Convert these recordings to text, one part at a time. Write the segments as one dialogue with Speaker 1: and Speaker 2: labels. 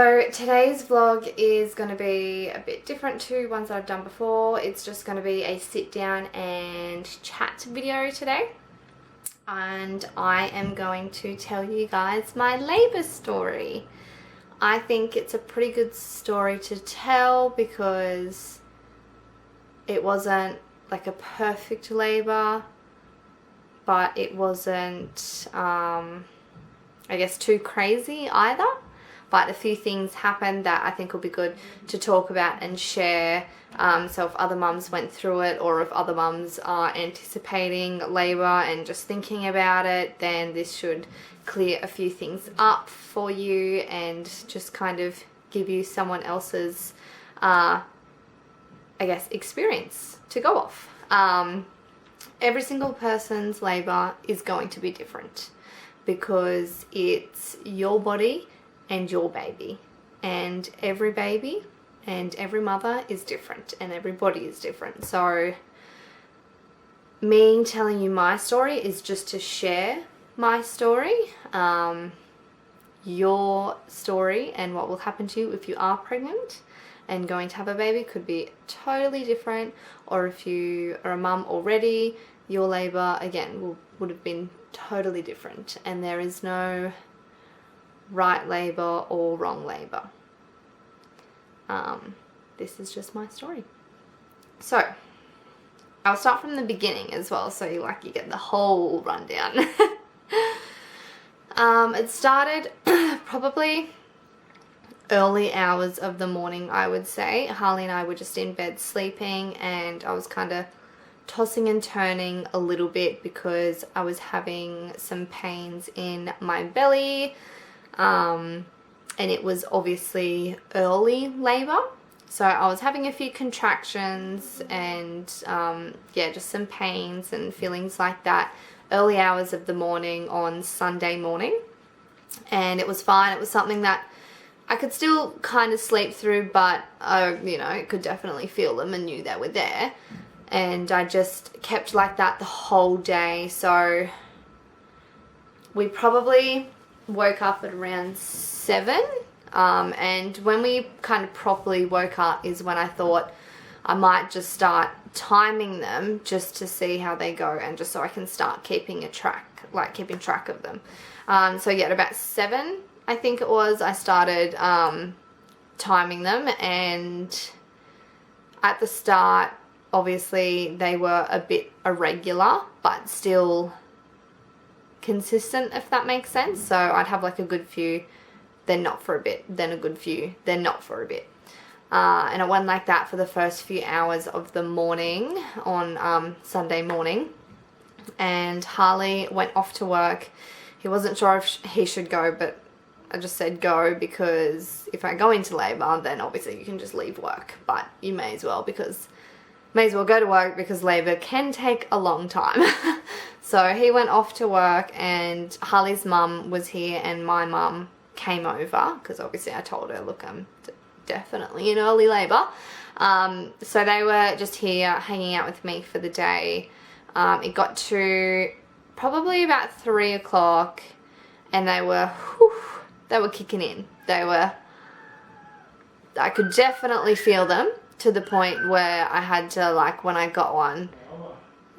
Speaker 1: So today's vlog is going to be a bit different to ones that I've done before. It's just going to be a sit down and chat video today. And I am going to tell you guys my labour story. I think it's a pretty good story to tell because it wasn't like a perfect labour, but it wasn't, I guess, too crazy either. But a few things happened that I think will be good to talk about and share. So if other mums went through it, or if other mums are anticipating labour and just thinking about it, then this should clear a few things up for you and just kind of give you someone else's, I guess, experience to go off. Every single person's labour is going to be different because it's your body and your baby, and every baby and every mother is different and every body is different. So me telling you my story is just to share my story. Your story and what will happen to you if you are pregnant and going to have a baby could be totally different, or if you are a mum already, your labour again would have been totally different, and there is no right labour or wrong labour. This is just my story. So I'll start from the beginning as well, so you get the whole rundown. It started probably early hours of the morning, I would say. Harley and I were just in bed sleeping, and I was kind of tossing and turning a little bit because I was having some pains in my belly. And it was obviously early labour, so I was having a few contractions and yeah, just some pains and feelings like that early hours of the morning on Sunday morning, and it was fine. It was something that I could still kind of sleep through, but I could definitely feel them and knew they were there, and I just kept like that the whole day. So we probably woke up at around 7, and when we kind of properly woke up is when I thought I might just start timing them just to see how they go, and just so I can start keeping track of them. So yeah, at about 7, I think it was, I started timing them, and at the start obviously they were a bit irregular but still consistent, if that makes sense. So I'd have like a good few, then not for a bit, then a good few, then not for a bit, and it went like that for the first few hours of the morning on Sunday morning. And Harley went off to work. He wasn't sure if he should go, but I just said go, because if I go into labour then obviously you can just leave work, but you may as well go to work because labour can take a long time. So he went off to work, and Harley's mum was here and my mum came over because obviously I told her, look, I'm definitely in early labour. So they were just here hanging out with me for the day. It got to probably about 3 o'clock and they were kicking in. I could definitely feel them, to the point where I had to, when I got one,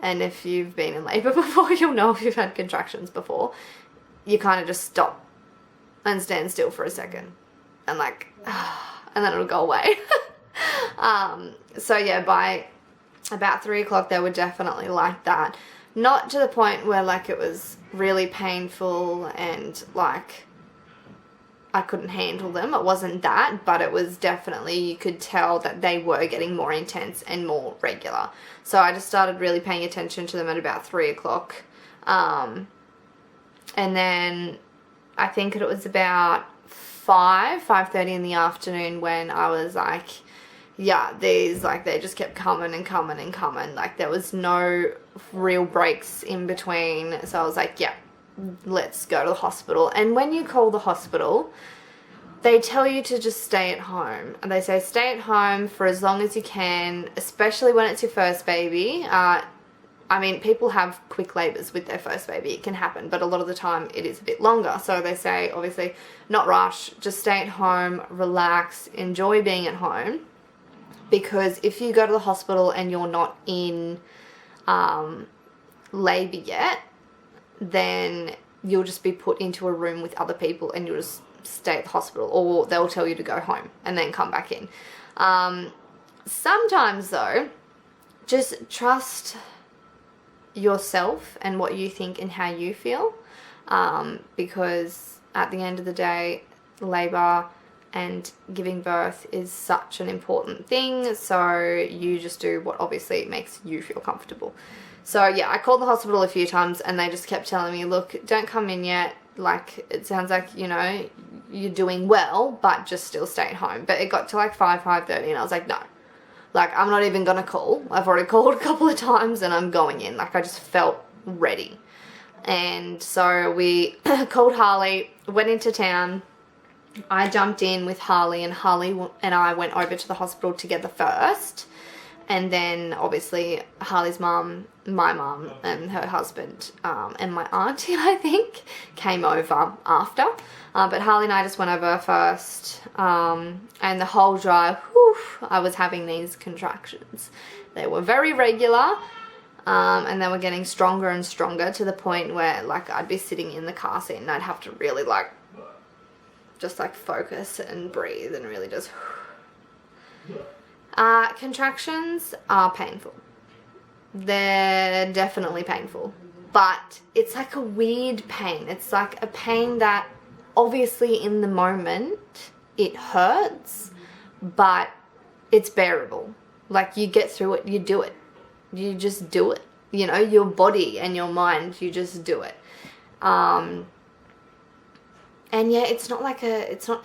Speaker 1: and if you've been in labour before, you'll know if you've had contractions before, you kind of just stop and stand still for a second and and then it'll go away. So yeah, by about 3 o'clock they were definitely like that. Not to the point where it was really painful and I couldn't handle them. It wasn't that, but it was definitely, you could tell that they were getting more intense and more regular. So I just started really paying attention to them at about 3 o'clock. And then I think it was about 5:30 in the afternoon when I was yeah, these, they just kept coming and coming and coming. There was no real breaks in between. So I was yeah, let's go to the hospital. And when you call the hospital, they tell you to just stay at home. And they say stay at home for as long as you can, especially when it's your first baby. I mean, people have quick labours with their first baby. It can happen, but a lot of the time it is a bit longer. So they say, obviously, not rush, just stay at home, relax, enjoy being at home. Because if you go to the hospital and you're not in labour yet, then you'll just be put into a room with other people and you'll just stay at the hospital, or they'll tell you to go home and then come back in. Sometimes though, just trust yourself and what you think and how you feel, because at the end of the day, labour and giving birth is such an important thing, so you just do what obviously makes you feel comfortable. So yeah, I called the hospital a few times and they just kept telling me, look, don't come in yet, like it sounds like, you know, you're doing well, but just still stay at home. But it got to like 5:30 and I was like, no, like I'm not even gonna call. I've already called a couple of times and I'm going in. Like I just felt ready. And so we called Harley, went into town. I jumped in with Harley, and Harley and I went over to the hospital together first. And then obviously Harley's mum, my mum and her husband, and my auntie, I think, came over after. But Harley and I just went over first. And the whole drive, whew, I was having these contractions. They were very regular. And they were getting stronger and stronger to the point where like I'd be sitting in the car seat and I'd have to really like just like focus and breathe and really just contractions are painful. They're definitely painful, but it's like a weird pain. It's like a pain that obviously in the moment it hurts, but it's bearable. Like you get through it, you do it. You just do it. You know, your body and your mind, you just do it. And yeah, it's not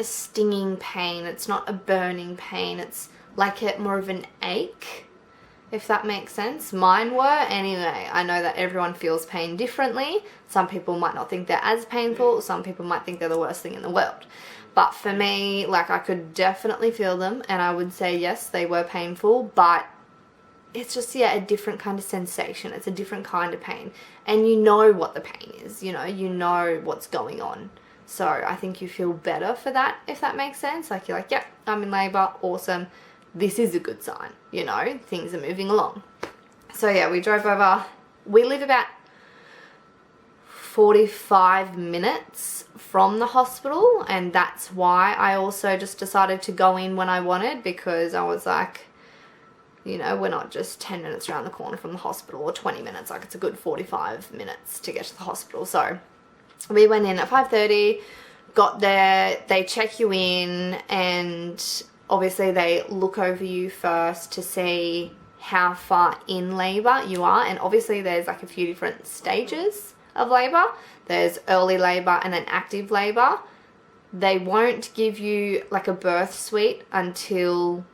Speaker 1: a stinging pain. It's not a burning pain. It's like more of an ache, if that makes sense. Mine were anyway. I know that everyone feels pain differently. Some people might not think they're as painful. Some people might think they're the worst thing in the world. But for me, like I could definitely feel them, and I would say yes, they were painful, but it's just, yeah, a different kind of sensation. It's a different kind of pain. And you know what the pain is, you know what's going on. So I think you feel better for that, if that makes sense. Like you're like, yep, I'm in labour, awesome. This is a good sign, things are moving along. So yeah, we drove over. We live about 45 minutes from the hospital, and that's why I also just decided to go in when I wanted, because I was like, we're not just 10 minutes around the corner from the hospital or 20 minutes. Like it's a good 45 minutes to get to the hospital. So we went in at 5:30, got there, they check you in, and obviously they look over you first to see how far in labour you are. And obviously there's like a few different stages of labour. There's early labour and then active labour. They won't give you like a birth suite until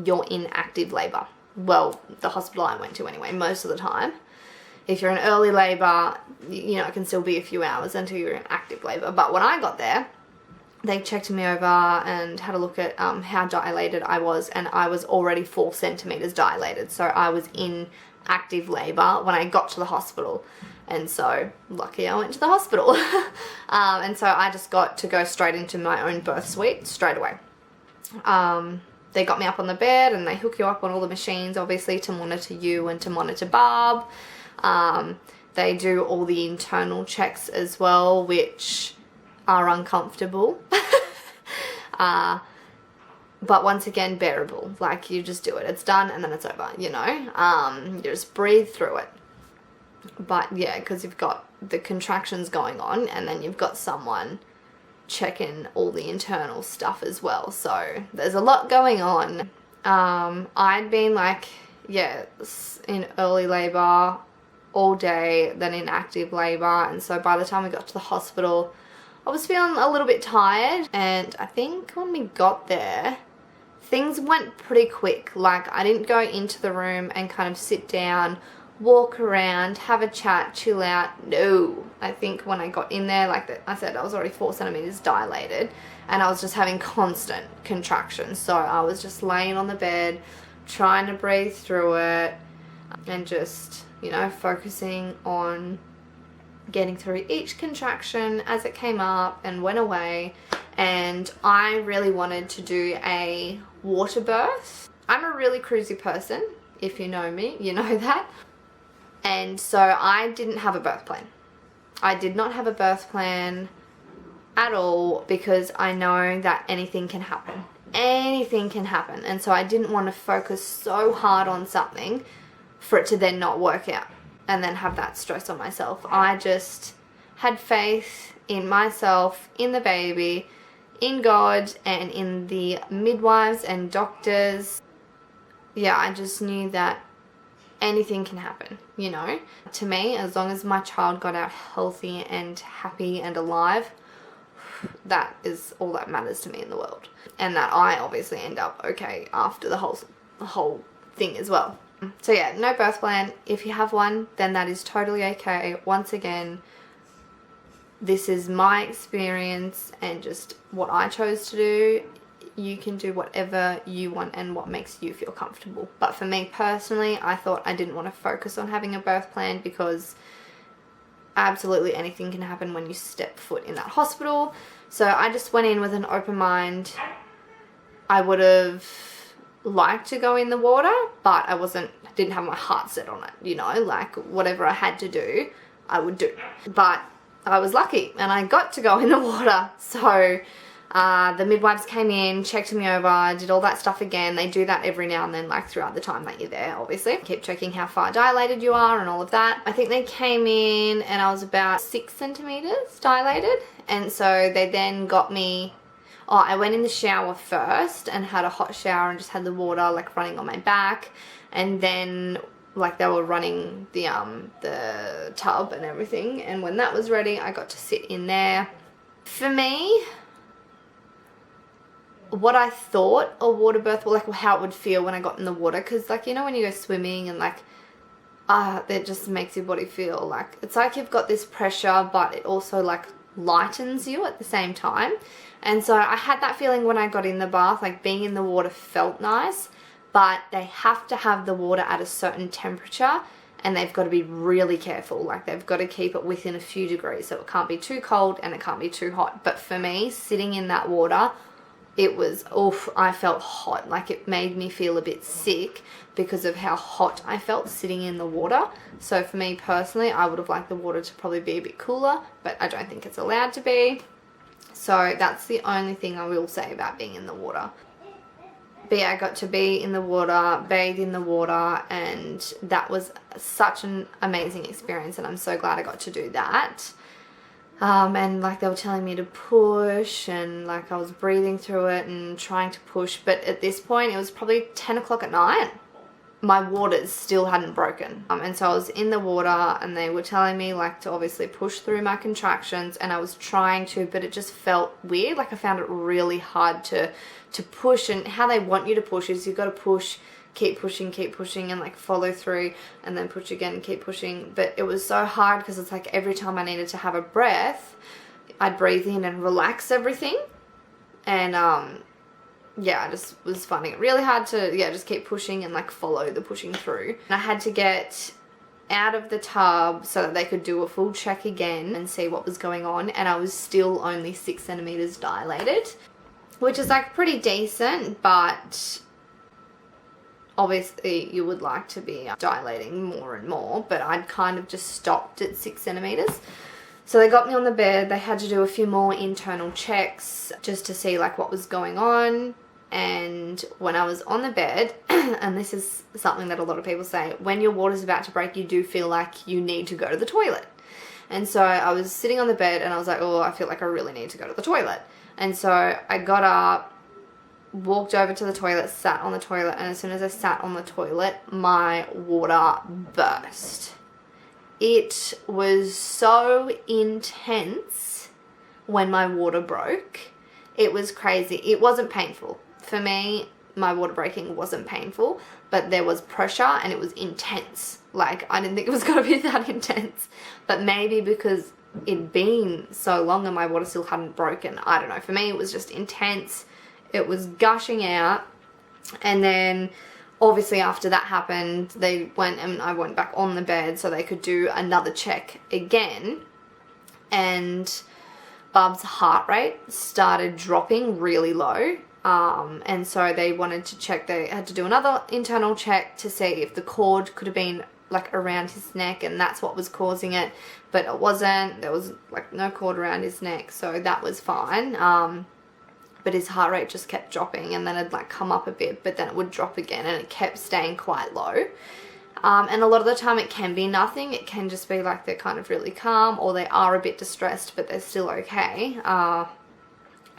Speaker 1: you're in active labour. Well, the hospital I went to anyway, most of the time. If you're in early labour, it can still be a few hours until you're in active labour. But when I got there, they checked me over and had a look at how dilated I was, and I was already 4 centimetres dilated. So I was in active labour when I got to the hospital. And so, lucky I went to the hospital. And so I just got to go straight into my own birth suite straight away. They got me up on the bed and they hook you up on all the machines, obviously, to monitor you and to monitor Barb. They do all the internal checks as well, which are uncomfortable. But once again, bearable. Like, you just do it. It's done and then it's over, you just breathe through it. But yeah, because you've got the contractions going on and then you've got someone checking all the internal stuff as well. So there's a lot going on. I'd been like, in early labour all day, then in active labour, and so by the time we got to the hospital, I was feeling a little bit tired. And I think when we got there, things went pretty quick. Like, I didn't go into the room and kind of sit down, walk around, have a chat, chill out. No, I think when I got in there, like I said, I was already 4 centimetres dilated, and I was just having constant contractions. So I was just laying on the bed, trying to breathe through it. and just, you know, focusing on getting through each contraction as it came up and went away. And I really wanted to do a water birth. I'm a really cruisy person. If you know me, you know that. And so I didn't have a birth plan. I did not have a birth plan at all, because I know that anything can happen. Anything can happen. And so I didn't want to focus so hard on something for it to then not work out and then have that stress on myself. I just had faith in myself, in the baby, in God, and in the midwives and doctors. Yeah, I just knew that anything can happen, you know. To me, as long as my child got out healthy and happy and alive, that is all that matters to me in the world. And that I obviously end up okay after the whole thing as well. So yeah, no birth plan. If you have one, then that is totally okay. Once again, this is my experience and just what I chose to do. You can do whatever you want and what makes you feel comfortable. But for me personally, I thought I didn't want to focus on having a birth plan, because absolutely anything can happen when you step foot in that hospital. So I just went in with an open mind. I would have liked to go in the water, but I didn't have my heart set on it, you know, like whatever I had to do, I would do. But I was lucky and I got to go in the water. So the midwives came in, checked me over, did all that stuff again. They do that every now and then, like throughout the time that you're there, obviously. Keep checking how far dilated you are and all of that. I think they came in and I was about 6 centimeters dilated. And so they then got me, I went in the shower first and had a hot shower and just had the water like running on my back. And then like they were running the tub and everything. And when that was ready, I got to sit in there. For me, what I thought a water birth, like how it would feel when I got in the water, because like, you know, when you go swimming and like that just makes your body feel like it's like you've got this pressure, but it also like lightens you at the same time. And so I had that feeling when I got in the bath, like being in the water felt nice, but they have to have the water at a certain temperature and they've got to be really careful. Like they've got to keep it within a few degrees, so it can't be too cold and it can't be too hot. But for me, sitting in that water, it was, I felt hot. Like it made me feel a bit sick because of how hot I felt sitting in the water. So for me personally, I would have liked the water to probably be a bit cooler, but I don't think it's allowed to be. So that's the only thing I will say about being in the water. But yeah, I got to be in the water, bathe in the water, and that was such an amazing experience, and I'm so glad I got to do that. And like they were telling me to push, and like I was breathing through it and trying to push, but at this point it was probably 10 o'clock at night. My waters still hadn't broken, and so I was in the water and they were telling me like to obviously push through my contractions, and I was trying to, but it just felt weird. Like I found it really hard to push, and how they want you to push is you've got to push, keep pushing and like follow through, and then push again and keep pushing. But it was so hard because it's like every time I needed to have a breath, I'd breathe in and relax everything, and yeah, I just was finding it really hard to just keep pushing and like follow the pushing through. And I had to get out of the tub so that they could do a full check again and see what was going on, and I was still only 6 centimeters dilated, which is like pretty decent, but obviously you would like to be dilating more and more, but I'd kind of just stopped at 6 centimeters. So they got me on the bed. They had to do a few more internal checks just to see like what was going on. And when I was on the bed, and this is something that a lot of people say, when your water's about to break, you do feel like you need to go to the toilet. And so I was sitting on the bed and I was like, I feel like I really need to go to the toilet. And so I got up, walked over to the toilet, sat on the toilet, and as soon as I sat on the toilet, my water burst. It was so intense when my water broke. It was crazy. It wasn't painful. For me, my water breaking wasn't painful, but there was pressure and it was intense. Like, I didn't think it was going to be that intense, but maybe because it'd been so long and my water still hadn't broken. I don't know. For me, it was just intense. It was gushing out, and then obviously after that happened, they went and I went back on the bed so they could do another check again, and Bub's heart rate started dropping really low. And so they wanted to check, they had to do another internal check to see if the cord could have been like around his neck, and that's what was causing it, but it wasn't. There was like no cord around his neck, so that was fine. But his heart rate just kept dropping, and then it'd like come up a bit, but then it would drop again, and it kept staying quite low. And a lot of the time it can be nothing. It can just be like they're kind of really calm, or they are a bit distressed but they're still okay.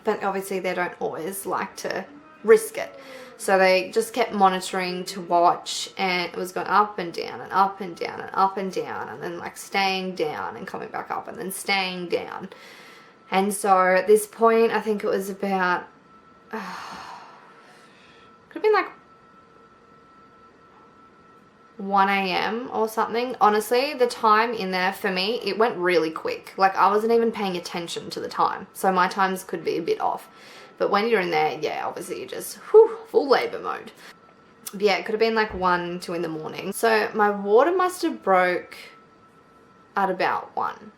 Speaker 1: But obviously they don't always like to risk it. So they just kept monitoring to watch, and it was going up and down and up and down and up and down, and then like staying down and coming back up and then staying down. And so at this point, I think it was about, could have been like 1 a.m. or something. Honestly, the time in there for me, it went really quick. Like I wasn't even paying attention to the time. So my times could be a bit off. But when you're in there, yeah, obviously you're just full labor mode. But yeah, it could have been like 1, 2 in the morning. So my water must have broke at about 1.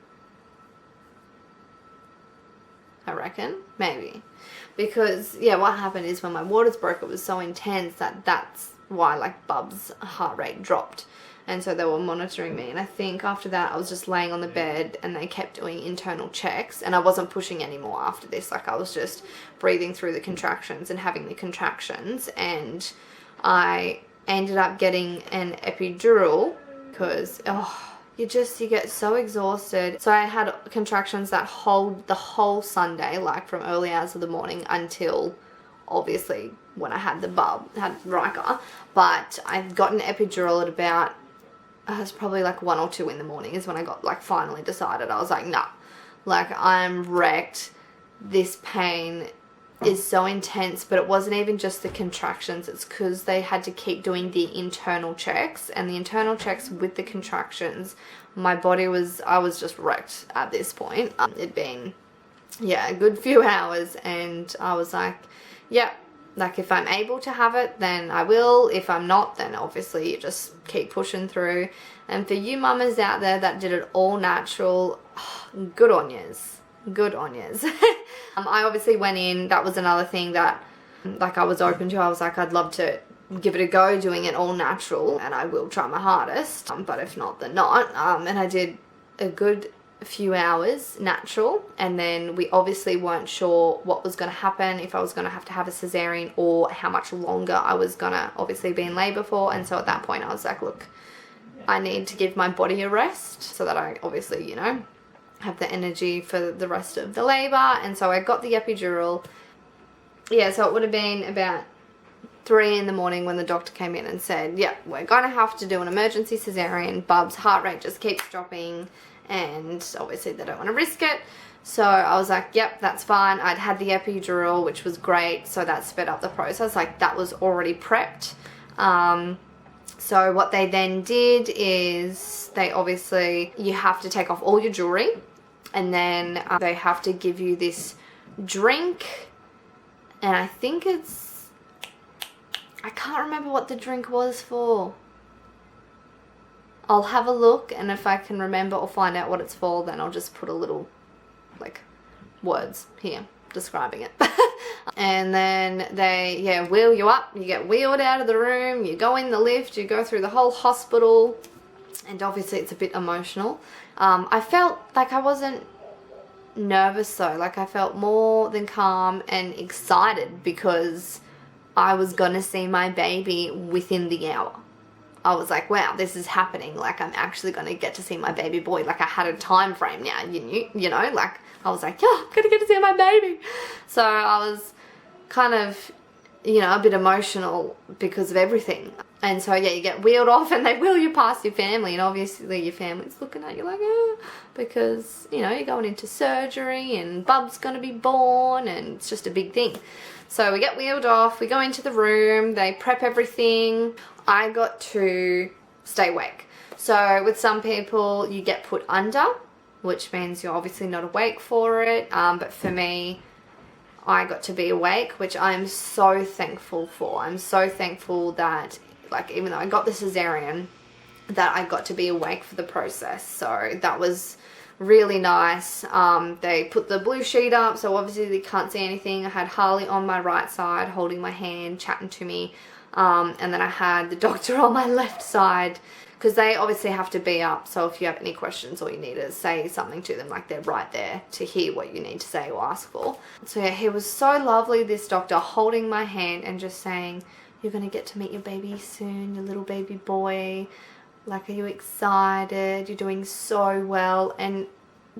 Speaker 1: I reckon, maybe. Because, yeah, what happened is when my waters broke, it was so intense that that's why, like, Bub's heart rate dropped. And so they were monitoring me. And I think after that, I was just laying on the bed and they kept doing internal checks. And I wasn't pushing anymore after this. Like, I was just breathing through the contractions and having the contractions. And I ended up getting an epidural because, you get so exhausted. So I had contractions the whole Sunday, like from early hours of the morning until obviously when I had had Riker. But I got an epidural at about, it was probably like 1 or 2 in the morning is when I got like finally decided. I was like, nah, like I'm wrecked. This pain is so intense, but it wasn't even just the contractions. It's because they had to keep doing the internal checks, and the internal checks with the contractions, I was just wrecked at this point. It'd been, yeah, a good few hours, and I was like, yeah, like if I'm able to have it, then I will. If I'm not, then obviously you just keep pushing through. And for you mamas out there that did it all natural, good on yous. Good on yous. I obviously went in, that was another thing that like I was open to. I was like, I'd love to give it a go doing it all natural, and I will try my hardest, but if not, then not. And I did a good few hours natural, and then we obviously weren't sure what was going to happen, if I was going to have a cesarean or how much longer I was going to obviously be in labor for. And so at that point I was like, look, I need to give my body a rest so that I obviously, you know, have the energy for the rest of the labor. And so I got the epidural. Yeah, so it would have been about 3 in the morning when the doctor came in and said, yeah, we're gonna have to do an emergency cesarean. Bub's heart rate just keeps dropping, and obviously they don't want to risk it. So I was like, yep, that's fine. I'd had the epidural, which was great, so that sped up the process. Like, that was already prepped. So what they then did is you have to take off all your jewelry, and then they have to give you this drink, and I think I can't remember what the drink was for. I'll have a look, and if I can remember or find out what it's for, then I'll just put a little, like, words here describing it. And then they, wheel you up. You get wheeled out of the room, you go in the lift, you go through the whole hospital, and obviously it's a bit emotional. I felt like I wasn't nervous though. Like, I felt more than calm and excited because I was gonna see my baby within the hour. I was like, wow, this is happening. Like, I'm actually gonna get to see my baby boy. Like, I had a time frame now, you know, like, I was like, yeah, I'm gonna get to see my baby. So I was kind of, you know, a bit emotional because of everything. And so, yeah, you get wheeled off and they wheel you past your family, and obviously your family's looking at you like, because, you know, you're going into surgery and Bub's gonna be born, and it's just a big thing. So we get wheeled off, we go into the room, they prep everything. I got to stay awake. So with some people, you get put under, which means you're obviously not awake for it. But for me, I got to be awake, which I'm so thankful for. I'm so thankful that like even though I got the cesarean, that I got to be awake for the process. So that was really nice. They put the blue sheet up, so obviously they can't see anything. I had Harley on my right side holding my hand, chatting to me, and then I had the doctor on my left side, because they obviously have to be up, so if you have any questions, all you need is say something to them, like they're right there to hear what you need to say or ask for. So yeah, he was so lovely, this doctor, holding my hand and just saying, you're going to get to meet your baby soon, your little baby boy. Like, are you excited? You're doing so well. And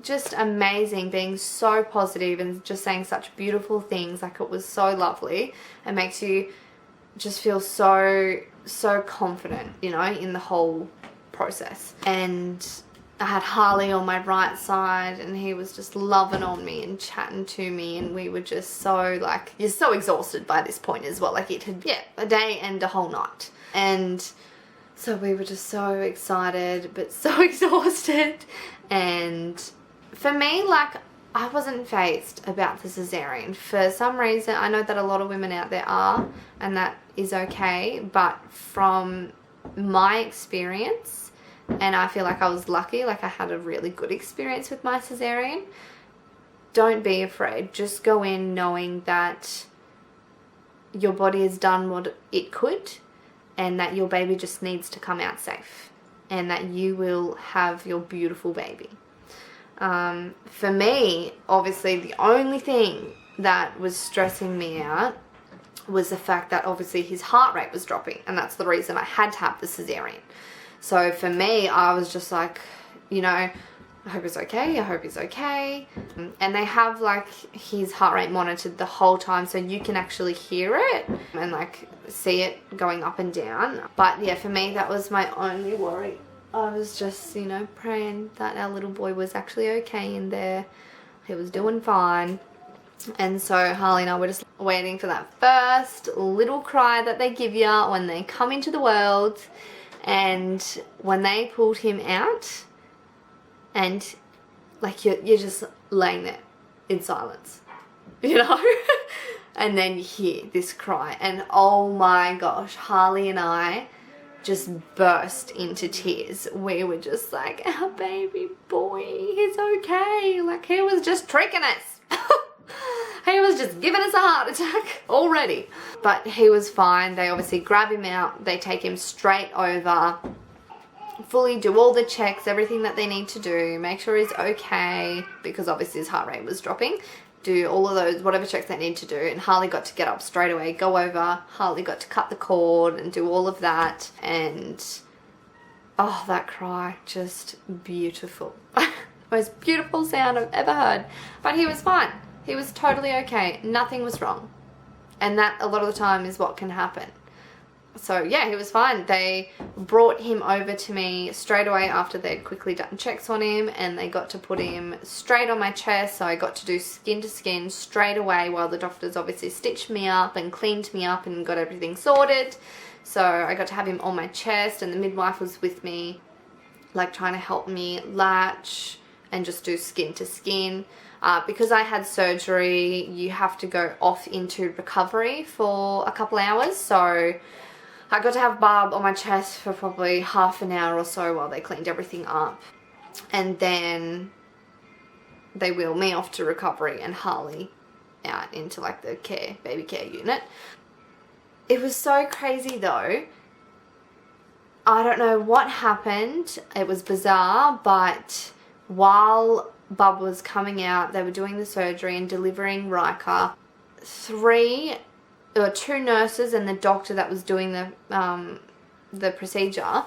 Speaker 1: just amazing, being so positive and just saying such beautiful things. Like, it was so lovely. It makes you just feel so confident, you know, in the whole process. And I had Harley on my right side, and he was just loving on me and chatting to me, and we were just so, like, you're so exhausted by this point as well. Like, it had, yeah, a day and a whole night. And so we were just so excited but so exhausted. And for me, like, I wasn't fazed about the cesarean. For some reason, I know that a lot of women out there are, and that is okay, but from my experience, and I feel like I was lucky, like I had a really good experience with my cesarean, don't be afraid. Just go in knowing that your body has done what it could, and that your baby just needs to come out safe, and that you will have your beautiful baby. For me, obviously, the only thing that was stressing me out was the fact that obviously his heart rate was dropping, and that's the reason I had to have the cesarean. So for me, I was just like, you know, I hope he's okay, I hope he's okay. And they have like his heart rate monitored the whole time, so you can actually hear it and like see it going up and down. But yeah, for me, that was my only worry. I was just, you know, praying that our little boy was actually okay in there. He was doing fine. And so Harley and I were just waiting for that first little cry that they give you when they come into the world. And when they pulled him out, and like you're just laying there in silence, you know? And then you hear this cry, and oh my gosh, Harley and I just burst into tears. We were just like, our baby boy, he's okay. Like, he was just tricking us. He was just giving us a heart attack already. But he was fine. They obviously grab him out, they take him straight over, fully do all the checks, everything that they need to do, make sure he's okay, because obviously his heart rate was dropping. Do all of those, whatever checks they need to do. And Harley got to get up straight away, go over. Harley got to cut the cord and do all of that. And oh, that cry, just beautiful. Most beautiful sound I've ever heard. But he was fine. He was totally okay. Nothing was wrong. And that a lot of the time is what can happen. So yeah, he was fine. They brought him over to me straight away after they'd quickly done checks on him, and they got to put him straight on my chest, so I got to do skin to skin straight away while the doctors obviously stitched me up and cleaned me up and got everything sorted. So I got to have him on my chest, and the midwife was with me, like trying to help me latch and just do skin to skin. Because I had surgery, you have to go off into recovery for a couple hours, so I got to have Barb on my chest for probably half an hour or so while they cleaned everything up. And then they wheeled me off to recovery and Harley out into like the baby care unit. It was so crazy though. I don't know what happened. It was bizarre, but while Bub was coming out, they were doing the surgery and delivering Riker. There were two nurses and the doctor that was doing the procedure.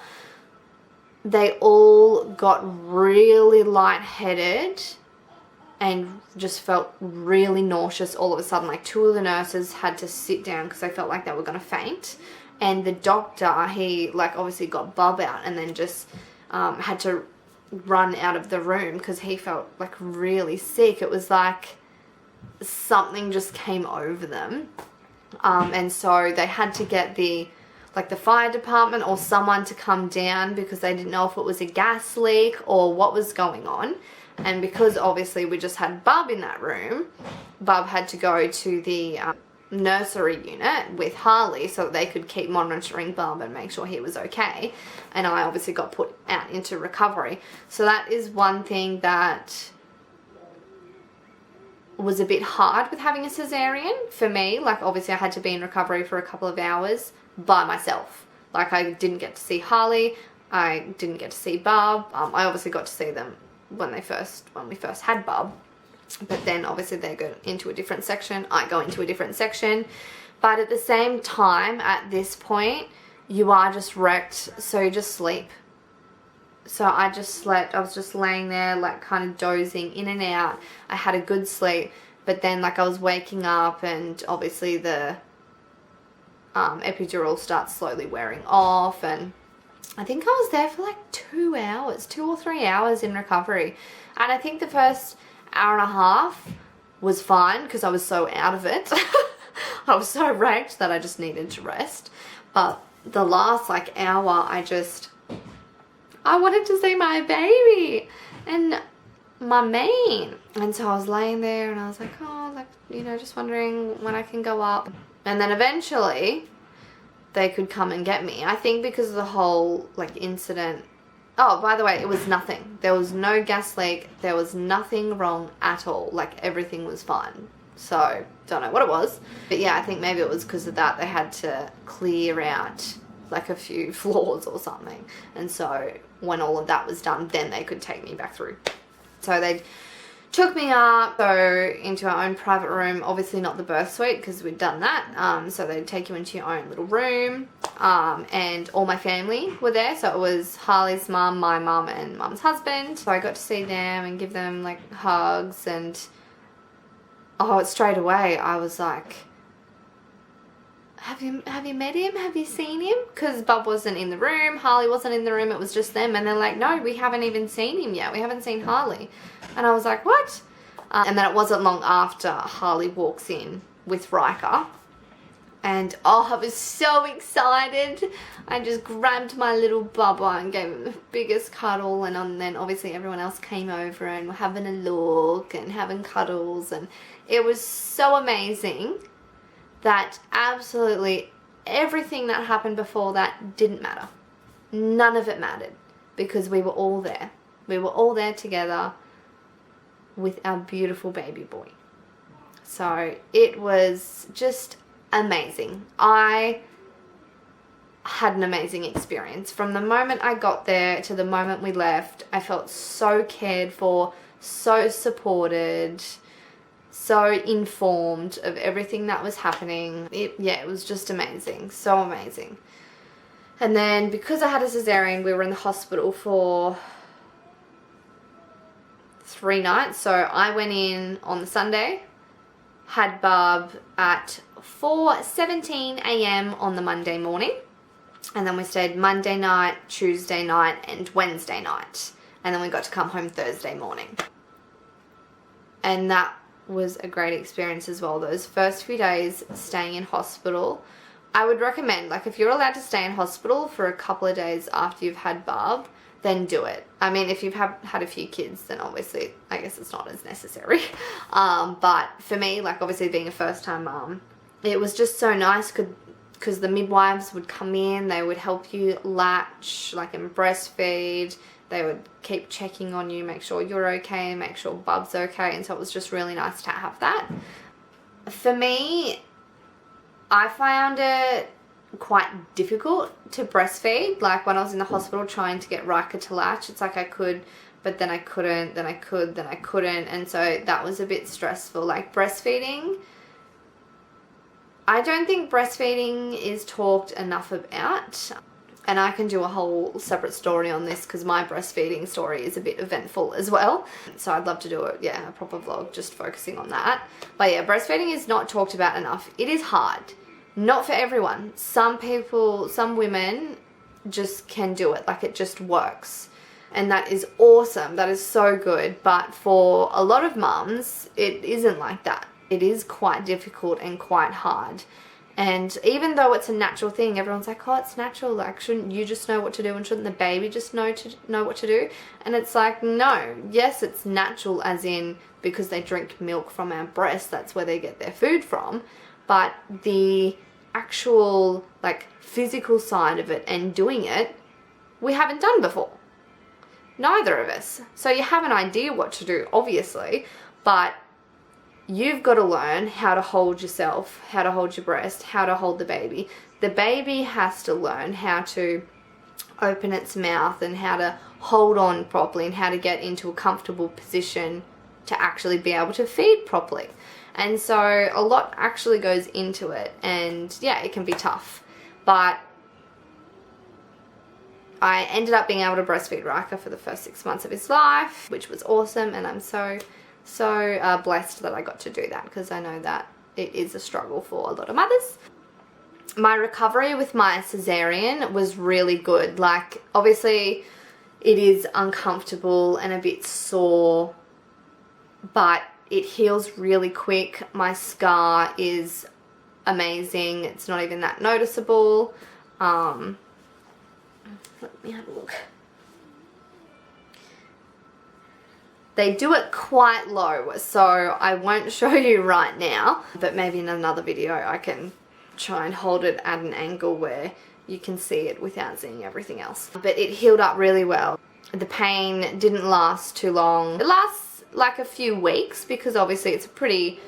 Speaker 1: They all got really lightheaded and just felt really nauseous all of a sudden. Like, two of the nurses had to sit down because they felt like they were going to faint. And the doctor, he like obviously got Bub out and then just had to run out of the room because he felt like really sick. It was like something just came over them. And so they had to get the fire department or someone to come down because they didn't know if it was a gas leak or what was going on. And because obviously we just had Bub in that room, Bub had to go to the nursery unit with Harley so that they could keep monitoring Bub and make sure he was okay. And I obviously got put out into recovery. So that is one thing that was a bit hard with having a cesarean for me. Like, obviously I had to be in recovery for a couple of hours by myself. Like, I didn't get to see Harley, I didn't get to see Bub. I obviously got to see them when we first had Bub, but then obviously they go into a different section, I go into a different section. But at the same time, at this point, you are just wrecked, so you just sleep. So I just slept. I was just laying there, like, kind of dozing in and out. I had a good sleep, but then, like, I was waking up, and obviously the epidural starts slowly wearing off, and I think I was there for like 2 or 3 hours in recovery. And I think the first hour and a half was fine because I was so out of it. I was so wrecked that I just needed to rest. But the last like hour, I wanted to see my baby and my mane. And so I was laying there and I was like, oh, like, you know, just wondering when I can go up. And then eventually they could come and get me. I think because of the whole like incident. Oh, by the way, it was nothing. There was no gas leak. There was nothing wrong at all. Like, everything was fine. So, don't know what it was. But yeah, I think maybe it was because of that. They had to clear out like a few floors or something. And so when all of that was done, then they could take me back through. So they took me up into our own private room, obviously not the birth suite because we'd done that. So they'd take you into your own little room, and all my family were there. So it was Harley's mum, my mum, and mum's husband. So I got to see them and give them like hugs, and straight away I was like, have you met him? Have you seen him? Because Bub wasn't in the room, Harley wasn't in the room, it was just them. And they're like, no, we haven't even seen him yet. We haven't seen Harley. And I was like, what? And then it wasn't long after Harley walks in with Riker. And I was so excited. I just grabbed my little Bubba and gave him the biggest cuddle. And then obviously everyone else came over and were having a look and having cuddles. And it was so amazing that absolutely everything that happened before that didn't matter. None of it mattered because we were all there. We were all there together with our beautiful baby boy. So it was just amazing. I had an amazing experience. From the moment I got there to the moment we left, I felt so cared for, so supported, so informed of everything that was happening. It was just amazing. So amazing. And then because I had a cesarean, we were in the hospital for 3 nights. So I went in on the Sunday, had Bub at 4:17 a.m. on the Monday morning. And then we stayed Monday night, Tuesday night, and Wednesday night. And then we got to come home Thursday morning. And that was a great experience as well. Those first few days staying in hospital, I would recommend, like, if you're allowed to stay in hospital for a couple of days after you've had Bub, then do it. I mean, if you've had a few kids, then obviously I guess it's not as necessary. But for me, like, obviously being a first time mom, it was just so nice because the midwives would come in, they would help you latch, like, and breastfeed. They would keep checking on you, make sure you're okay, make sure Bub's okay. And so it was just really nice to have that. For me, I found it quite difficult to breastfeed. Like, when I was in the hospital trying to get Riker to latch, it's like I could, but then I couldn't, then I could, then I couldn't. And so that was a bit stressful. Like, breastfeeding, I don't think breastfeeding is talked enough about. And I can do a whole separate story on this because my breastfeeding story is a bit eventful as well. So I'd love to do it, a proper vlog just focusing on that. But yeah, breastfeeding is not talked about enough. It is hard. Not for everyone. Some people, some women just can do it. Like, it just works. And that is awesome. That is so good. But for a lot of mums, it isn't like that. It is quite difficult and quite hard. And even though it's a natural thing, everyone's like, oh, it's natural. Like, shouldn't you just know what to do, and shouldn't the baby just know what to do? And it's like, no. Yes, it's natural as in because they drink milk from our breast. That's where they get their food from. but the actual like physical side of it and doing it, we haven't done before. Neither of us. So you have an idea what to do, obviously, but you've got to learn how to hold yourself, how to hold your breast, how to hold the baby. The baby has to learn how to open its mouth and how to hold on properly and how to get into a comfortable position to actually be able to feed properly. And so a lot actually goes into it, and yeah, it can be tough. But I ended up being able to breastfeed Riker for the first 6 months of his life, which was awesome, and I'm so blessed that I got to do that, because I know that it is a struggle for a lot of mothers. My recovery with my cesarean was really good. Like, obviously it is uncomfortable and a bit sore, but it heals really quick. My scar is amazing. It's not even that noticeable. Let me have a look. They do it quite low, so I won't show you right now, but maybe in another video I can try and hold it at an angle where you can see it without seeing everything else. But it healed up really well. The pain didn't last too long. It lasts like a few weeks, because obviously it's a pretty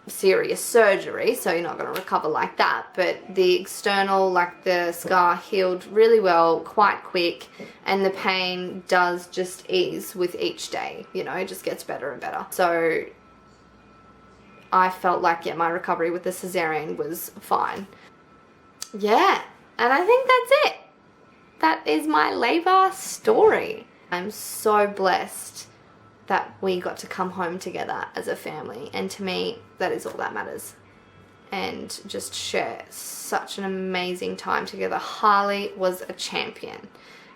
Speaker 1: serious surgery, so you're not going to recover like that. But the external, like the scar, healed really well, quite quick, and the pain does just ease with each day, you know, it just gets better and better. So I felt like, yeah, my recovery with the cesarean was fine. Yeah, and I think that's it. That is my labor story. I'm so blessed that we got to come home together as a family, and to me that is all that matters, and just share such an amazing time together. Harley was a champion.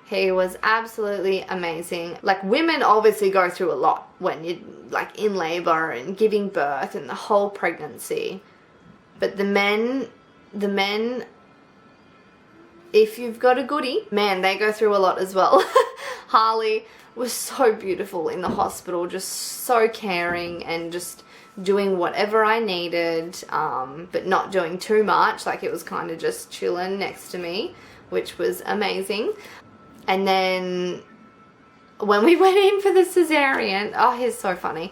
Speaker 1: He was absolutely amazing. Like, women obviously go through a lot when you're like in labor and giving birth and the whole pregnancy, but the men, if you've got a goodie, man, they go through a lot as well. Harley was so beautiful in the hospital, just so caring and just doing whatever I needed, but not doing too much. Like, it was kind of just chilling next to me, which was amazing. And then when we went in for the cesarean, oh, he's so funny.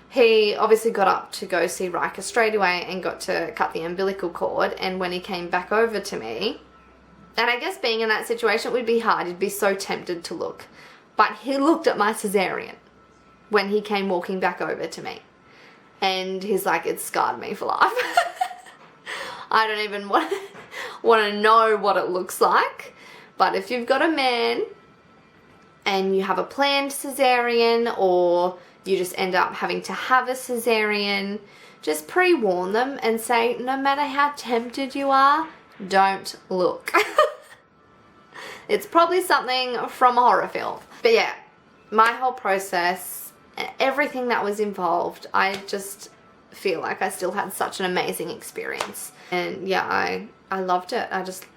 Speaker 1: He obviously got up to go see Riker straight away and got to cut the umbilical cord. And when he came back over to me, and I guess being in that situation would be hard, you'd be so tempted to look. But he looked at my cesarean when he came walking back over to me. And he's like, it scarred me for life. I don't even want to know what it looks like. But if you've got a man and you have a planned cesarean, or you just end up having to have a cesarean, just pre-warn them and say, no matter how tempted you are, don't look. It's probably something from a horror film. But yeah, my whole process and everything that was involved, I just feel like I still had such an amazing experience. And yeah, I loved it.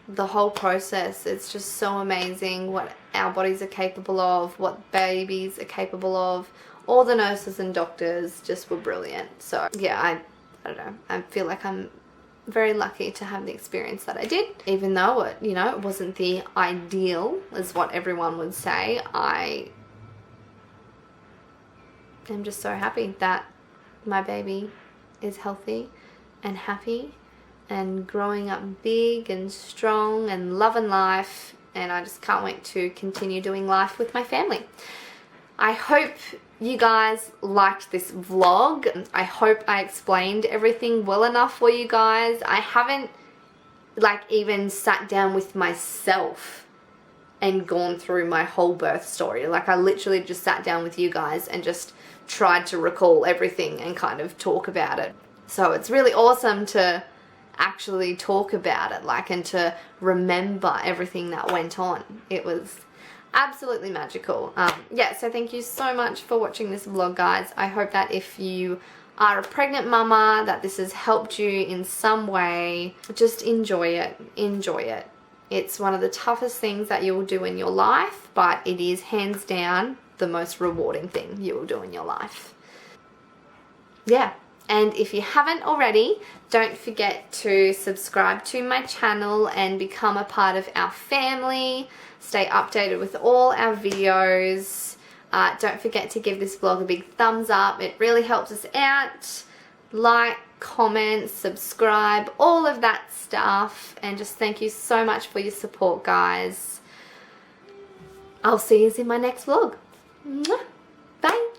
Speaker 1: The whole process, it's just so amazing what our bodies are capable of, what babies are capable of. All the nurses and doctors just were brilliant. So yeah, I don't know, I feel like I'm very lucky to have the experience that I did. Even though it, you know, it wasn't the ideal as what everyone would say, I am just so happy that my baby is healthy and happy and growing up big and strong and loving life, and I just can't wait to continue doing life with my family. I hope you guys liked this vlog. I hope I explained everything well enough for you guys. I haven't like even sat down with myself and gone through my whole birth story. Like, I literally just sat down with you guys and just tried to recall everything and kind of talk about it. So it's really awesome to actually talk about it, like, and to remember everything that went on. It was absolutely magical. Yeah, so thank you so much for watching this vlog, guys. I hope that if you are a pregnant mama, that this has helped you in some way. Just enjoy it. Enjoy it. It's one of the toughest things that you will do in your life, but it is hands down the most rewarding thing you will do in your life. Yeah, And if you haven't already, don't forget to subscribe to my channel and become a part of our family. Stay updated with all our videos. Don't forget to give this vlog a big thumbs up. It really helps us out. Like, comment, subscribe, all of that stuff. And just thank you so much for your support, guys. I'll see you in my next vlog. Bye.